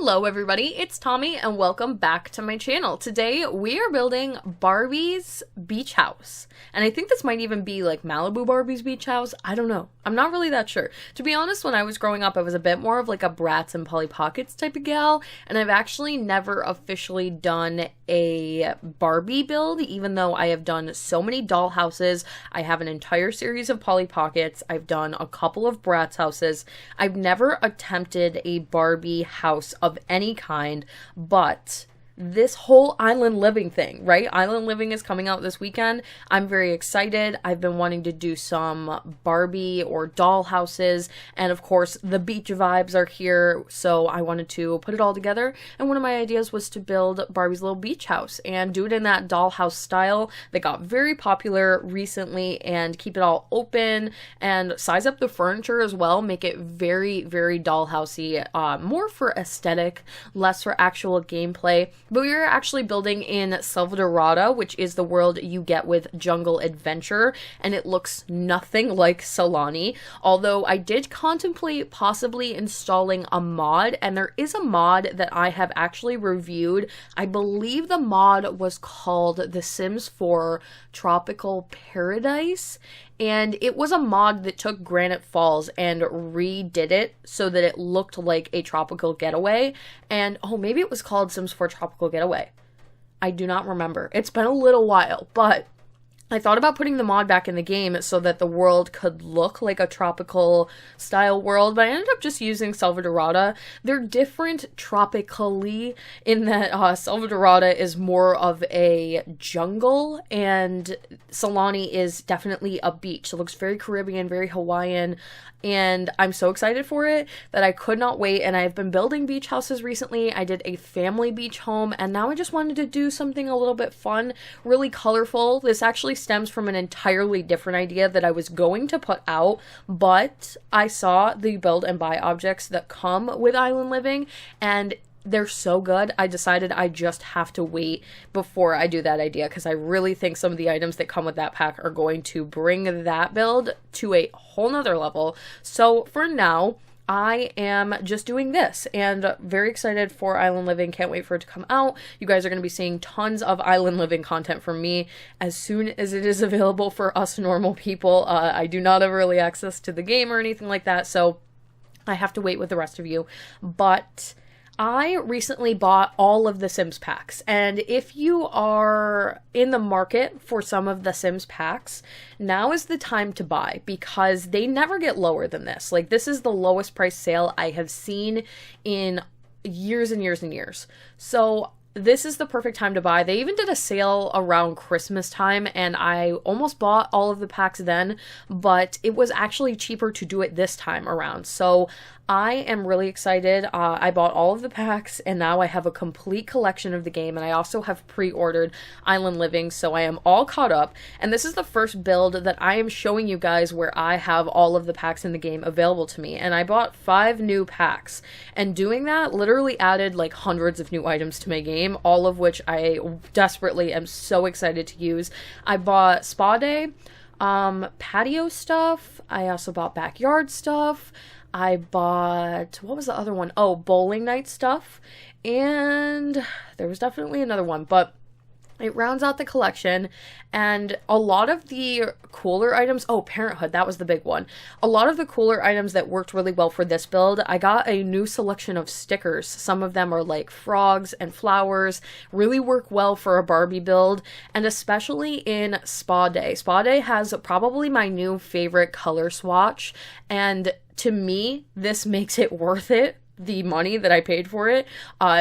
Hello everybody, it's Tommy and welcome back to my channel. Today we are building Barbie's Beach House. And I think this might even be like Malibu Barbie's Beach House. I don't know. I'm not really that sure. To be honest, when I was growing up, I was a bit more of like a Bratz and Polly Pockets type of gal. And I've actually never officially done a Barbie build, even though I have done so many doll houses. I have an entire series of Polly Pockets. I've done a couple of Bratz houses. I've never attempted a Barbie house of any kind, but this whole island living thing, right? Island living is coming out this weekend. I'm very excited. I've been wanting to do some Barbie or doll houses, and of course the beach vibes are here, so I wanted to put it all together. And one of my ideas was to build Barbie's little beach house and do it in that dollhouse style that got very popular recently, and keep it all open and size up the furniture as well, make it very, very dollhousey, more for aesthetic, less for actual gameplay. But we are actually building in Selvadorada, which is the world you get with Jungle Adventure, and it looks nothing like Solani. Although I did contemplate possibly installing a mod, and there is a mod that I have actually reviewed. I believe the mod was called The Sims 4 Tropical Paradise, and it was a mod that took Granite Falls and redid it so that it looked like a tropical getaway. And oh, maybe it was called Sims 4 Tropical Getaway. I do not remember. It's been a little while, but I thought about putting the mod back in the game so that the world could look like a tropical style world, but I ended up just using Selvadorada. They're different tropically in that Selvadorada is more of a jungle and Solani is definitely a beach. It looks very Caribbean, very Hawaiian, and I'm so excited for it that I could not wait. And I've been building beach houses recently. I did a family beach home, and now I just wanted to do something a little bit fun, really colorful. This actually stems from an entirely different idea that I was going to put out, but I saw the build and buy objects that come with Island Living, and they're so good. I decided I just have to wait before I do that idea, because I really think some of the items that come with that pack are going to bring that build to a whole nother level. So for now, I am just doing this, and very excited for Island Living. Can't wait for it to come out. You guys are going to be seeing tons of Island Living content from me as soon as it is available for us normal people. I do not have early access to the game or anything like that, so I have to wait with the rest of you. But I recently bought all of the Sims packs, and if you are in the market for some of the Sims packs, now is the time to buy, because they never get lower than this. Like, this is the lowest price sale I have seen in years and years and years. So this is the perfect time to buy. They even did a sale around Christmas time, and I almost bought all of the packs then, but it was actually cheaper to do it this time around. So I am really excited. I bought all of the packs, and now I have a complete collection of the game, and I also have pre-ordered Island Living, so I am all caught up. And this is the first build that I am showing you guys where I have all of the packs in the game available to me, and I bought 5 new packs, and doing that literally added like hundreds of new items to my game, all of which I desperately am so excited to use. I bought spa day, patio stuff. I also bought backyard stuff. I bought, what was the other one? Oh, bowling night stuff. And there was definitely another one, but it rounds out the collection. And a lot of the cooler items, oh, Parenthood, that was the big one. A lot of the cooler items that worked really well for this build, I got a new selection of stickers. Some of them are like frogs and flowers, really work well for a Barbie build, and especially in Spa Day. Spa Day has probably my new favorite color swatch, and to me, this makes it worth it, the money that I paid for it.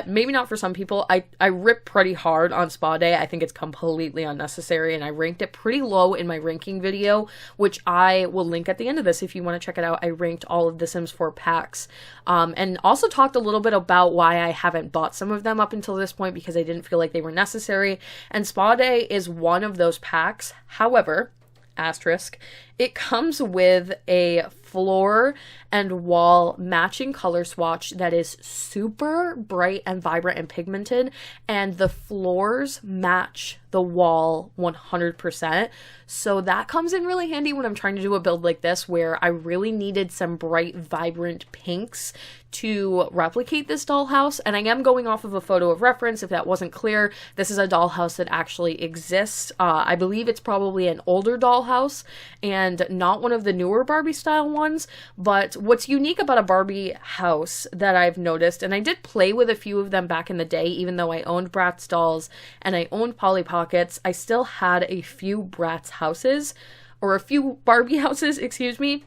Maybe not for some people. I rip pretty hard on Spa Day. I think it's completely unnecessary, and I ranked it pretty low in my ranking video, which I will link at the end of this if you want to check it out. I ranked all of the Sims 4 packs, and also talked a little bit about why I haven't bought some of them up until this point, because I didn't feel like they were necessary, and Spa Day is one of those packs. However, asterisk, it comes with a floor and wall matching color swatch that is super bright and vibrant and pigmented, and the floors match the wall 100%. So that comes in really handy when I'm trying to do a build like this where I really needed some bright, vibrant pinks to replicate this dollhouse. And I am going off of a photo of reference, if that wasn't clear. This is a dollhouse that actually exists. I believe it's probably an older dollhouse and not one of the newer Barbie style ones. But what's unique about a Barbie house that I've noticed, and I did play with a few of them back in the day, even though I owned Bratz dolls and I owned Polly Pockets, I still had a few Bratz houses, or a few Barbie houses, excuse me.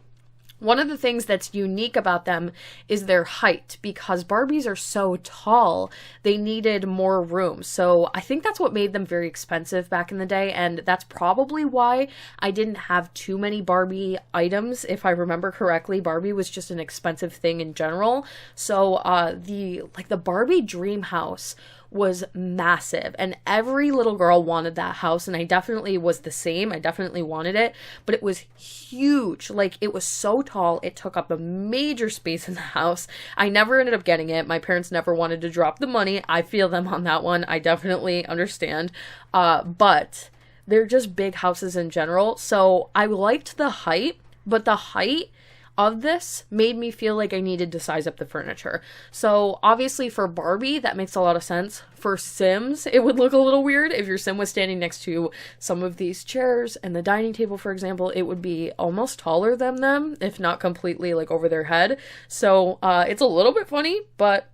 One of the things that's unique about them is their height, because Barbies are so tall, they needed more room. So I think that's what made them very expensive back in the day, and that's probably why I didn't have too many Barbie items. If I remember correctly, Barbie was just an expensive thing in general. So the Barbie dream house was massive, and every little girl wanted that house, and I definitely was the same. I definitely wanted it, but it was huge. Like, it was so tall, it took up a major space in the house. I never ended up getting it. My parents never wanted to drop the money. I feel them on that one. I definitely understand. But they're just big houses in general. So I liked the height, but the height of this made me feel like I needed to size up the furniture. So obviously for Barbie, that makes a lot of sense. For Sims, it would look a little weird if your Sim was standing next to some of these chairs and the dining table, for example. It would be almost taller than them, if not completely like over their head. So it's a little bit funny, but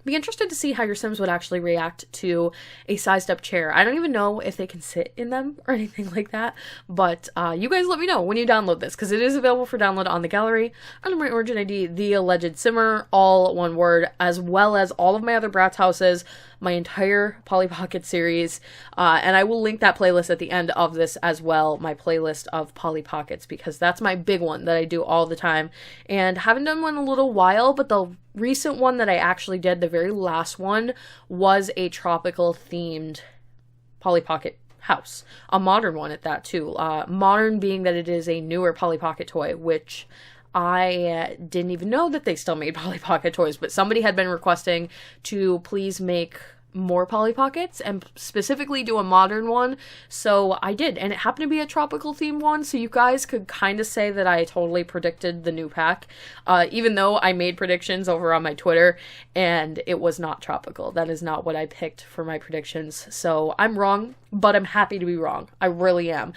be interested to see how your Sims would actually react to a sized up chair. I don't even know if they can sit in them or anything like that, but you guys let me know when you download this, because it is available for download on the gallery under my origin ID, theallegedsimmer, all one word, as well as all of my other Bratz houses, my entire Polly Pocket series, and I will link that playlist at the end of this as well, my playlist of Polly Pockets, because that's my big one that I do all the time, and haven't done one in a little while, but the recent one that I actually did, the very last one, was a tropical themed Polly Pocket house, a modern one at that too, modern being that it is a newer Polly Pocket toy, which I didn't even know that they still made Polly Pocket toys, but somebody had been requesting to please make more Polly Pockets and specifically do a modern one, so I did, and it happened to be a tropical themed one, so you guys could kind of say that I totally predicted the new pack, even though I made predictions over on my Twitter and it was not tropical. That is not what I picked for my predictions, so I'm wrong, but I'm happy to be wrong. I really am,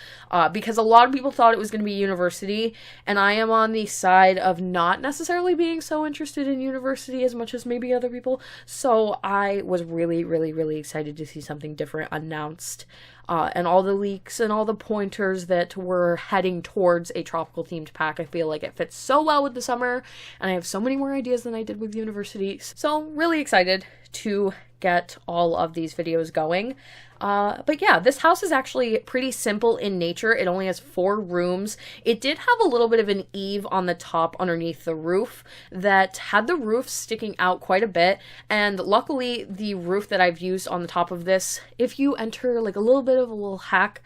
because a lot of people thought it was going to be university, and I am on the side of not necessarily being so interested in university as much as maybe other people, so I was really excited to see something different announced, and all the leaks and all the pointers that were heading towards a tropical themed pack. I feel like it fits so well with the summer, and I have so many more ideas than I did with university, so really excited to get all of these videos going. But yeah, this house is actually pretty simple in nature. It only has 4 rooms. It did have a little bit of an eave on the top underneath the roof that had the roof sticking out quite a bit. And luckily, the roof that I've used on the top of this, if you enter like a little bit of a little hack,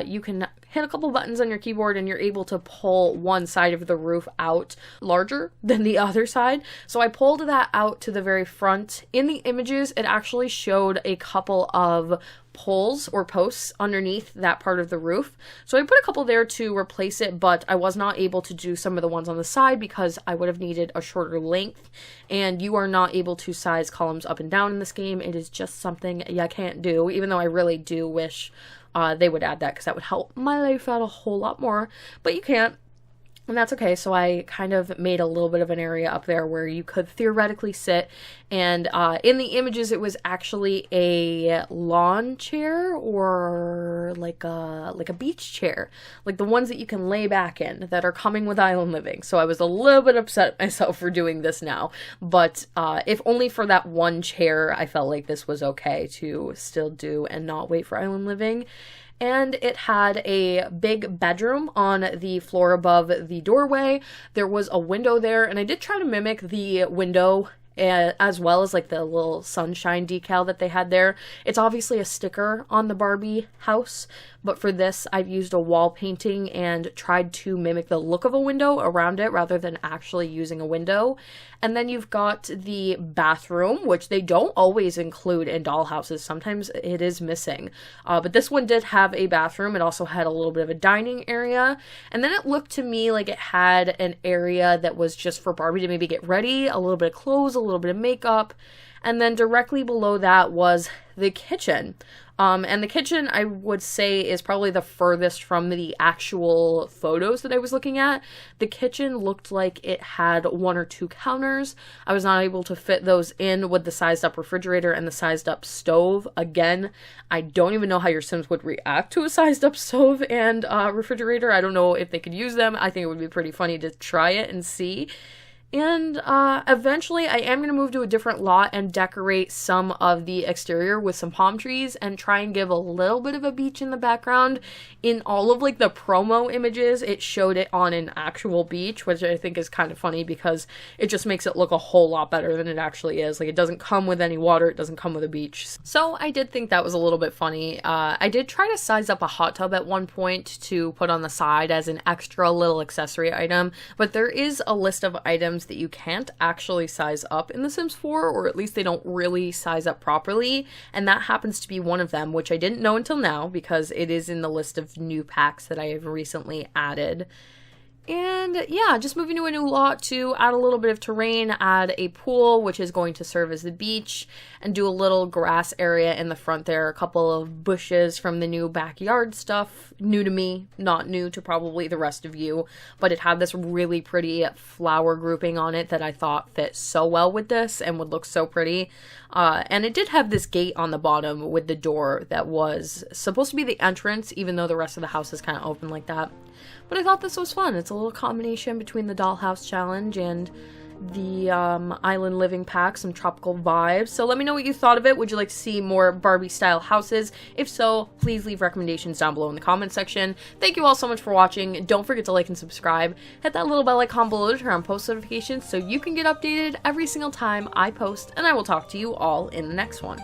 you can hit a couple buttons on your keyboard and you're able to pull one side of the roof out larger than the other side. So I pulled that out to the very front. In the images, it actually showed a couple of poles or posts underneath that part of the roof. So I put a couple there to replace it, but I was not able to do some of the ones on the side because I would have needed a shorter length, and you are not able to size columns up and down in this game. It is just something you can't do, even though I really do wish they would add that, because that would help my life out a whole lot more, but you can't. And that's okay, so I kind of made a little bit of an area up there where you could theoretically sit, and in the images it was actually a lawn chair, or like a beach chair, like the ones that you can lay back in that are coming with Island Living. So I was a little bit upset at myself for doing this now, but if only for that one chair, I felt like this was okay to still do and not wait for Island Living. And it had a big bedroom on the floor above the doorway. There was a window there, and I did try to mimic the window as well as like the little sunshine decal that they had there. It's obviously a sticker on the Barbie house, but for this I've used a wall painting and tried to mimic the look of a window around it rather than actually using a window. And then you've got the bathroom, which they don't always include in doll houses. Sometimes it is missing. But this one did have a bathroom. It also had a little bit of a dining area. And then it looked to me like it had an area that was just for Barbie to maybe get ready, a little bit of clothes, a little bit of makeup. And then directly below that was the kitchen. And the kitchen, I would say, is probably the furthest from the actual photos that I was looking at. The kitchen looked like it had 1 or 2 counters. I was not able to fit those in with the sized up refrigerator and the sized up stove. Again, I don't even know how your Sims would react to a sized up stove and refrigerator. I don't know if they could use them. I think it would be pretty funny to try it and see. And eventually I am going to move to a different lot and decorate some of the exterior with some palm trees and try and give a little bit of a beach in the background. In all of like the promo images, it showed it on an actual beach, which I think is kind of funny because it just makes it look a whole lot better than it actually is. Like, it doesn't come with any water, it doesn't come with a beach. So I did think that was a little bit funny. I did try to size up a hot tub at one point to put on the side as an extra little accessory item, but there is a list of items that you can't actually size up in The Sims 4, or at least they don't really size up properly, and that happens to be one of them, which I didn't know until now because it is in the list of new packs that I have recently added. And yeah, just moving to a new lot to add a little bit of terrain, add a pool, which is going to serve as the beach, and do a little grass area in the front there, a couple of bushes from the new backyard stuff. New to me, not new to probably the rest of you, but it had this really pretty flower grouping on it that I thought fit so well with this and would look so pretty. And it did have this gate on the bottom with the door that was supposed to be the entrance, even though the rest of the house is kind of open like that. But I thought this was fun. It's a little combination between the Dollhouse Challenge and the Island Living Pack, some tropical vibes. So let me know what you thought of it. Would you like to see more Barbie-style houses? If so, please leave recommendations down below in the comment section. Thank you all so much for watching. Don't forget to like and subscribe. Hit that little bell icon below to turn on post notifications so you can get updated every single time I post, and I will talk to you all in the next one.